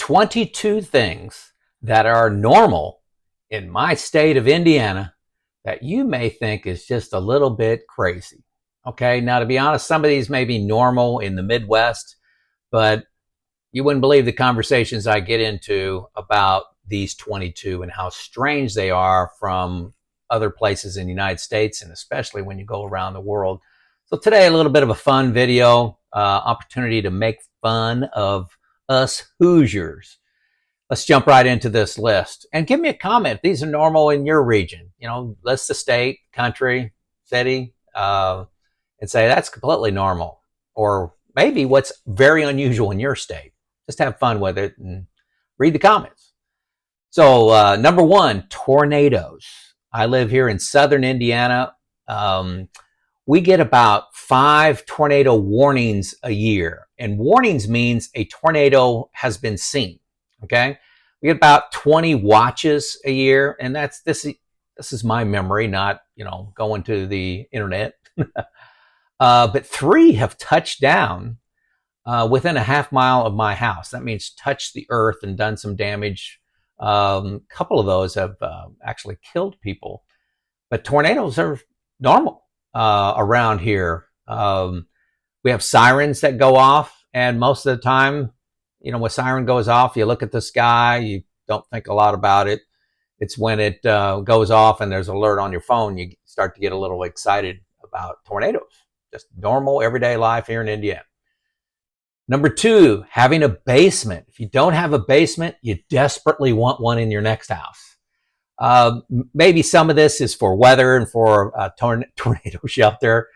22 things that are normal in my state of Indiana that you may think is just a little bit crazy. Okay, now to be honest, some of these may be normal in the Midwest, but you wouldn't believe the conversations I get into about these 22 and how strange they are from other places in the United States, and especially when you go around the world. So today, a little bit of a fun video, opportunity to make fun of us Hoosiers. Let's jump right into this list and give me a comment if these are normal in your region. You know, list the state, country, city, and say that's completely normal. Or maybe what's very unusual in your state. Just have fun with it and read the comments. So number one, tornadoes. I live here in southern Indiana. We get about 5 tornado warnings a year. And warnings means a tornado has been seen. Okay, we get about 20 watches a year, and this is my memory, not going to the internet. But 3 have touched down within a half mile of my house. That means touched the earth and done some damage. A couple of those have actually killed people, but tornadoes are normal around here. We have sirens that go off, and most of the time, when a siren goes off, you look at the sky, you don't think a lot about it. It's when it goes off and there's an alert on your phone, you start to get a little excited about tornadoes. Just normal everyday life here in Indiana. Number 2, having a basement. If you don't have a basement, you desperately want one in your next house. Maybe some of this is for weather and for tornado shelter,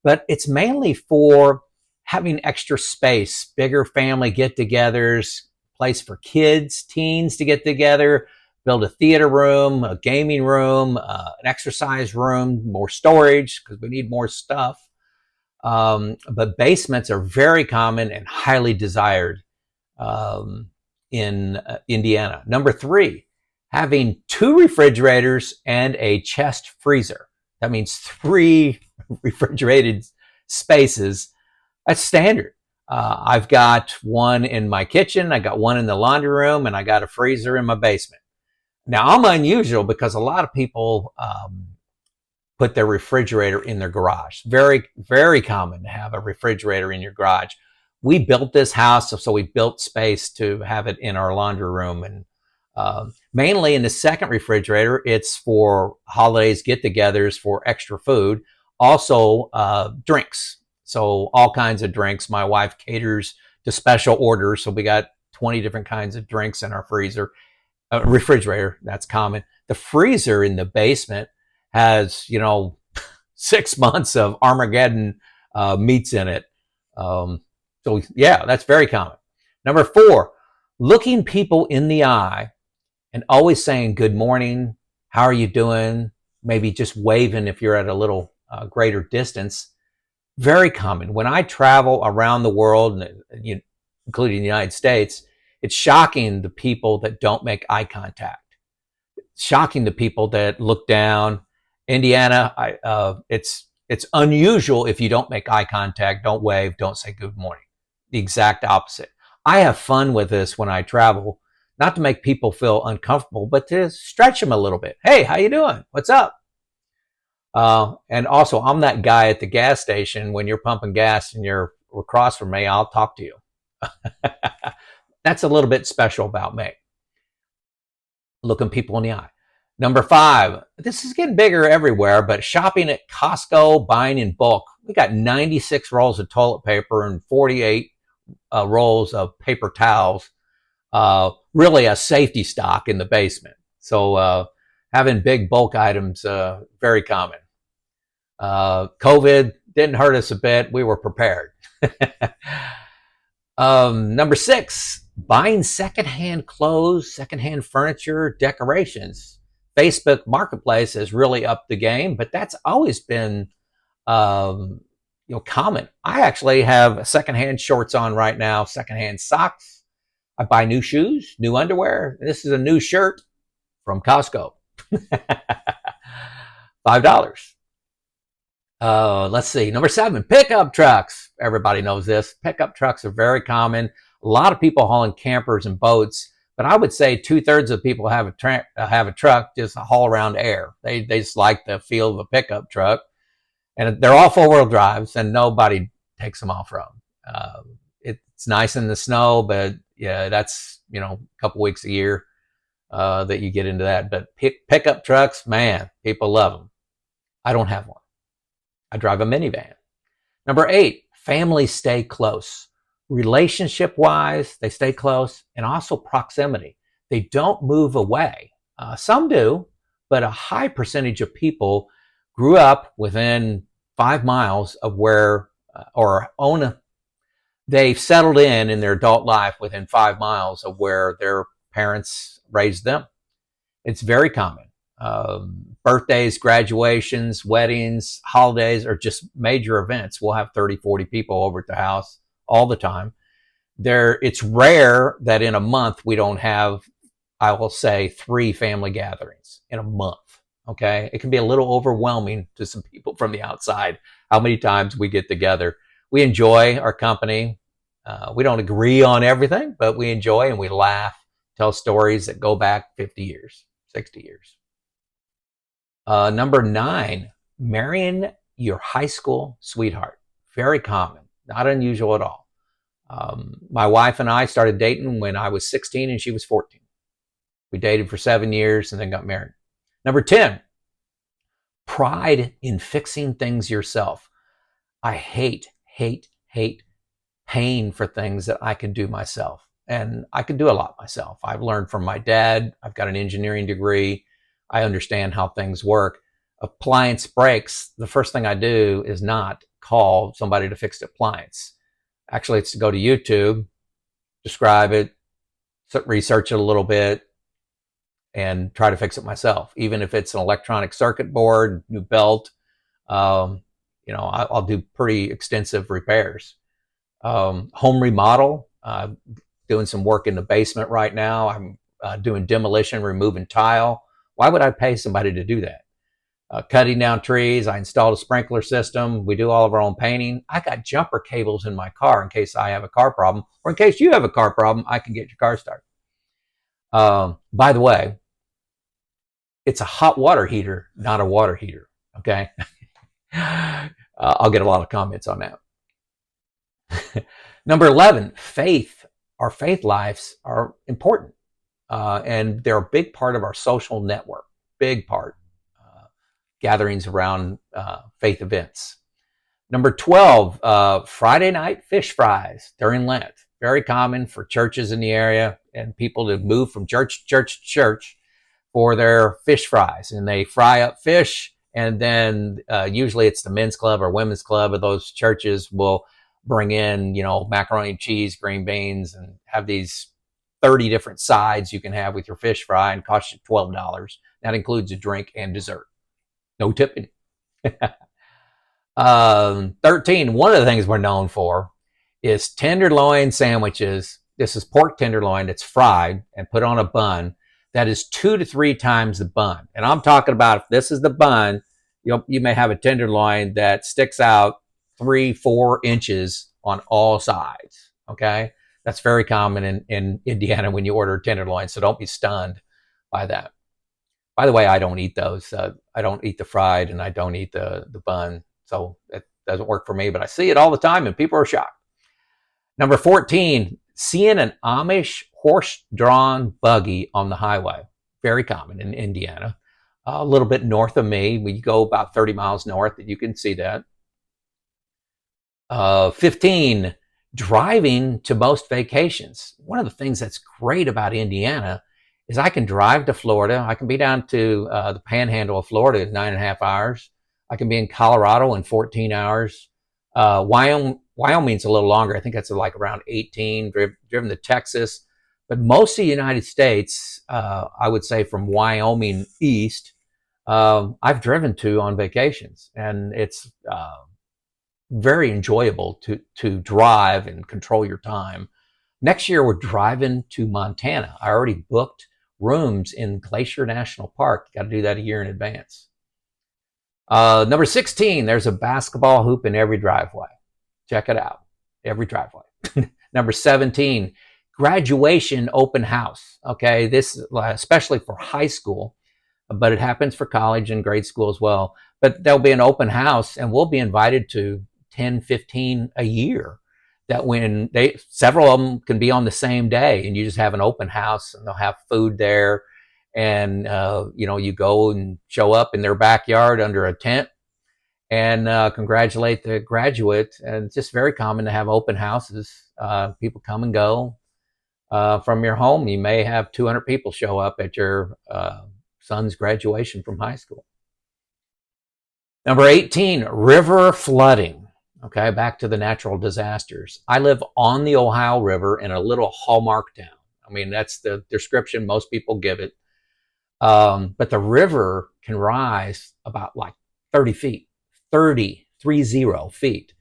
but it's mainly for having extra space, bigger family get-togethers, place for kids, teens to get together, build a theater room, a gaming room, an exercise room, more storage because we need more stuff. But basements are very common and highly desired in Indiana. Number 3, having 2 refrigerators and a chest freezer. That means 3 refrigerated spaces. That's standard. I've got one in my kitchen, I got one in the laundry room, and I got a freezer in my basement. Now, I'm unusual because a lot of people put their refrigerator in their garage. Very, very common to have a refrigerator in your garage. We built this house, so we built space to have it in our laundry room. And mainly in the second refrigerator, it's for holidays, get-togethers, for extra food. Also, drinks. So all kinds of drinks. My wife caters to special orders, so we got 20 different kinds of drinks in our refrigerator. That's common. The freezer in the basement has 6 months of Armageddon meats in it. So yeah, that's very common. Number 4, looking people in the eye and always saying good morning, how are you doing? Maybe just waving if you're at a little greater distance. Very common. When I travel around the world, including the United States, it's shocking the people that don't make eye contact. It's shocking the people that look down. Indiana, it's unusual if you don't make eye contact, don't wave, don't say good morning. The exact opposite. I have fun with this when I travel, not to make people feel uncomfortable, but to stretch them a little bit. Hey, how you doing? What's up? And also, I'm that guy at the gas station when you're pumping gas and you're across from me, I'll talk to you. That's a little bit special about me. Looking people in the eye. Number 5, this is getting bigger everywhere, but shopping at Costco, buying in bulk. We got 96 rolls of toilet paper and 48 rolls of paper towels. Really a safety stock in the basement. So having big bulk items, very common. COVID didn't hurt us a bit. We were prepared. Number 6, buying secondhand clothes, secondhand furniture, decorations. Facebook Marketplace has really upped the game, but that's always been common. I actually have secondhand shorts on right now, secondhand socks. I buy new shoes, new underwear. This is a new shirt from Costco. $5. Let's see. Number 7, pickup trucks. Everybody knows this. Pickup trucks are very common. A lot of people hauling campers and boats, but I would say 2/3 of people have a truck just haul around air. They just like the feel of a pickup truck, and they're all 4-wheel drives, and nobody takes them off road. It's nice in the snow, but yeah, that's a couple weeks a year that you get into that. But pickup trucks, man, people love them. I don't have one. I drive a minivan. Number 8, families stay close. Relationship-wise, they stay close, and also proximity. They don't move away. Some do, but a high percentage of people grew up within 5 miles of where, they've settled in their adult life within 5 miles of where their parents raised them. It's very common. Birthdays, graduations, weddings, holidays, or just major events. We'll have 30, 40 people over at the house all the time. It's rare that in a month we don't have, I will say, 3 family gatherings in a month. Okay. It can be a little overwhelming to some people from the outside how many times we get together. We enjoy our company. We don't agree on everything, but we enjoy and we laugh, tell stories that go back 50 years, 60 years. Number 9, marrying your high school sweetheart. Very common, not unusual at all. My wife and I started dating when I was 16 and she was 14. We dated for 7 years and then got married. Number 10, pride in fixing things yourself. I hate paying for things that I can do myself. And I can do a lot myself. I've learned from my dad. I've got an engineering degree. I understand how things work. Appliance breaks, the first thing I do is not call somebody to fix the appliance. Actually, it's to go to YouTube, describe it, research it a little bit, and try to fix it myself. Even if it's an electronic circuit board, new belt, I'll do pretty extensive repairs. Home remodel, doing some work in the basement right now. I'm doing demolition, removing tile. Why would I pay somebody to do that? Cutting down trees. I installed a sprinkler system. We do all of our own painting. I got jumper cables in my car in case I have a car problem, or in case you have a car problem, I can get your car started. By the way, it's a hot water heater, not a water heater. Okay. I'll get a lot of comments on that. Number 11, faith. Our faith lives are important. And they're a big part of our social network. Big part. Gatherings around faith events. Number 12, Friday night fish fries during Lent. Very common for churches in the area and people to move from church to church for their fish fries. And they fry up fish, and then usually it's the men's club or women's club of those churches will bring in, macaroni and cheese, green beans, and have these 30 different sides you can have with your fish fry and cost you $12. That includes a drink and dessert. No tipping. 13, one of the things we're known for is tenderloin sandwiches. This is pork tenderloin that's fried and put on a bun that is 2 to 3 times the bun. And I'm talking about, if this is the bun, you may have a tenderloin that sticks out 3-4 inches on all sides. Okay. That's very common in Indiana when you order tenderloin. So don't be stunned by that. By the way, I don't eat those. I don't eat the fried and I don't eat the bun. So it doesn't work for me, but I see it all the time and people are shocked. Number 14, seeing an Amish horse-drawn buggy on the highway. Very common in Indiana. A little bit north of me. We go about 30 miles north and you can see that. 15, driving to most vacations. One of the things that's great about Indiana is I can drive to Florida. I can be down to the panhandle of Florida in 9.5 hours. I can be in Colorado in 14 hours. Wyoming's a little longer. I think that's like around 18, driven to Texas. But most of the United States, I would say from Wyoming east, I've driven to on vacations. And it's very enjoyable to drive and control your time. Next year, we're driving to Montana. I already booked rooms in Glacier National Park. You got to do that a year in advance. Number 16, there's a basketball hoop in every driveway. Check it out. Every driveway. Number 17, graduation open house. Okay, this especially for high school, but it happens for college and grade school as well. But there'll be an open house and we'll be invited to 10, 15 a year. That when several of them can be on the same day, and you just have an open house and they'll have food there. And, you go and show up in their backyard under a tent and congratulate the graduate. And it's just very common to have open houses. People come and go from your home. You may have 200 people show up at your son's graduation from high school. Number 18, river flooding. Okay, back to the natural disasters. I live on the Ohio River in a little hallmark town. I mean, that's the description most people give it. But the river can rise about like 30 feet, 30 feet.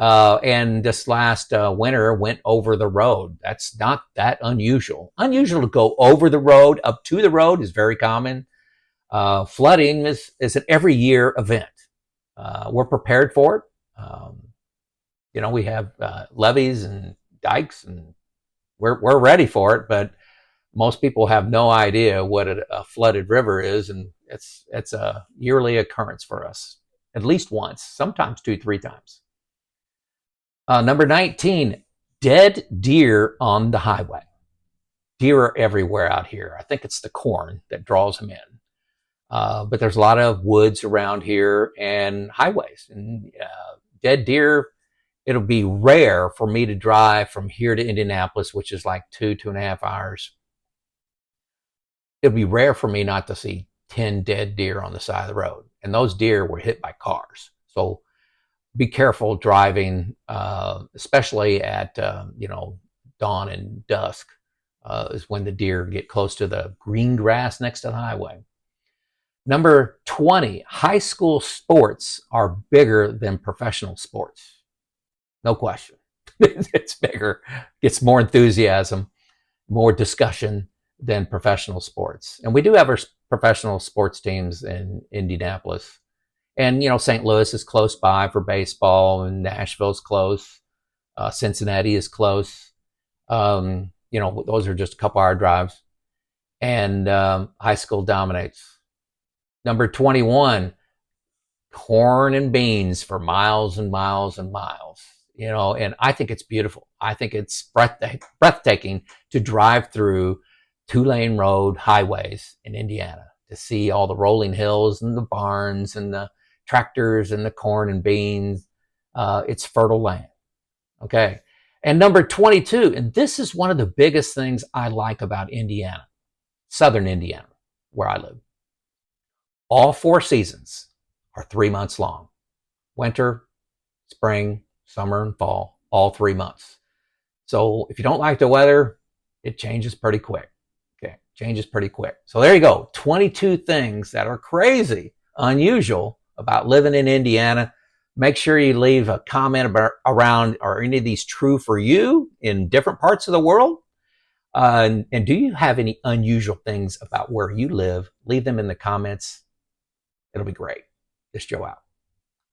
And this last winter went over the road. That's not that unusual. Unusual to go over the road. Up to the road is very common. Flooding is an every year event. We're prepared for it. We have levees and dikes, and we're ready for it. But most people have no idea what a flooded river is, and it's a yearly occurrence for us, at least once, sometimes 2-3 times. Number 19, dead deer on the highway. Deer are everywhere out here. I think it's the corn that draws them in. But there's a lot of woods around here and highways. And dead deer, it'll be rare for me to drive from here to Indianapolis, which is like 2.5 hours. It'll be rare for me not to see 10 dead deer on the side of the road. And those deer were hit by cars. So be careful driving, especially at, dawn and dusk is when the deer get close to the green grass next to the highway. Number 20, high school sports are bigger than professional sports. No question. It's bigger, gets more enthusiasm, more discussion than professional sports. And we do have our professional sports teams in Indianapolis. And, St. Louis is close by for baseball, and Nashville's close. Cincinnati is close. Those are just a couple hour drives. And high school dominates. Number 21, corn and beans for miles and miles and miles. And I think it's beautiful. I think it's breathtaking to drive through 2-lane road highways in Indiana to see all the rolling hills and the barns and the tractors and the corn and beans. It's fertile land. Okay. And number 22, and this is one of the biggest things I like about Indiana, southern Indiana, where I live. All 4 seasons are 3 months long. Winter, spring, summer, and fall, all 3 months. So if you don't like the weather, it changes pretty quick. Okay, changes pretty quick. So there you go, 22 things that are crazy, unusual about living in Indiana. Make sure you leave a comment around, are any of these true for you in different parts of the world? And do you have any unusual things about where you live? Leave them in the comments. It'll be great. This Joe out.